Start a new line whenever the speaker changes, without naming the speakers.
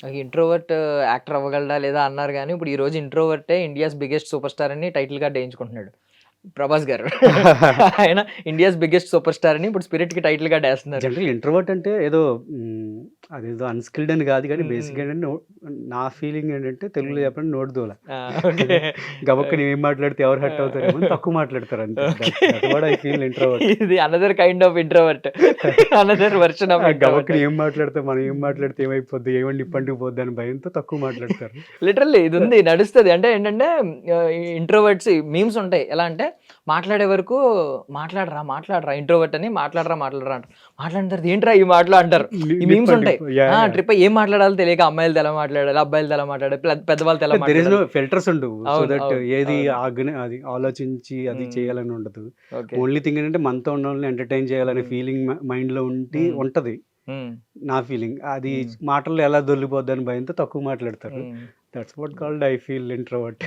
Introvert actor అవ్వగలడా లేదా అన్నారు గానీ, ఇప్పుడు ఈ రోజు ఇంట్రోవర్టే ఇండియాస్ బిగ్గెస్ట్ సూపర్ స్టార్ అని టైటిల్ కార్డ్ ఏయించుకుంటున్నాడు. ప్రభాస్ గారు. ఆయన ఇండియాస్ బిగ్గెస్ట్ సూపర్ స్టార్ అని ఇప్పుడు 'స్పిరిట్‌కి' టైటిల్ కార్డ్ ఏస్తున్నారు.
జనరల్‌గా ఇంట్రోవర్ట్ అంటే ఏదో అదేదో అన్‌స్కిల్డ్ అని కాదు కానీ
హ్మ్.
బేసిక్‌గా ఏంటంటే నా ఫీలింగ్ ఏంటంటే తెలుగులో
హ్మ్.
చెప్పాలంటే నోటి దూల.
ఆ! ఓకే.
గబుక్కన ఏం మాట్లాడితే ఎవరు హర్ట్ అవుతారేమో అని తక్కువ మాట్లాడతారు అంతే.
Okay.
That's what I feel introvert.
ఇది another kind of introvert. Another version of introvert.
గబుక్కన ఏం మాట్లాడితే మనం ఏం మాట్లాడితే ఏమైపోద్ది, ఏమో నిప్పంటుకుపోద్ది అని భయంతో తక్కువ మాట్లాడతారు.
లిటరల్లీ ఇది ఉంది నడుస్తది. అంటే ఏంటంటే ఇంట్రోవర్ట్స్ మీమ్స్ ఉంటాయి. ఎలా అంటే మాట్లాడే వరకు మాట్లాడరా ఇంట్రోవర్ట్ అని మాట్లాడరా అంటారు. మాట్లాడిన తర్వాత ఏంట్రా ఈ మాటలు అంటారు. ఈ మీమ్స్ ఉంటాయి. ట్రిప్ ఏం మాట్లాడాలో తెలియక అమ్మాయిలతో ఎలా మాట్లాడాలి, అబ్బాయిలతో ఎలా మాట్లాడాలి, పెద్దవాళ్ళతో ఎలా
దేర్ ఇస్ నో
మాట్లాడాలి.
ఫిల్టర్స్ ఉండవు. సో
అవును.
దట్
అవును.
ఏది
అవును.
అది ఆలోచించి అది
హ్మ్.
చేయాలని ఉండదు.
ఓకే.
ఓన్లీ థింగ్ ఏంటంటే మనతో ఉన్నోళ్ళని ఎంటర్‌టైన్ చేయాలనే
హ్మ్.
ఫీలింగ్ మైండ్‌లో
హ్మ్.
ఉంటది.
హ్మ్.
నా ఫీలింగ్. అది
హ్మ్.
మాటల్లో ఎలా దొర్లిపోద్దని భయంతో తక్కువ మాట్లాడతారు.
హ్మ్.
That's what called I feel introvert.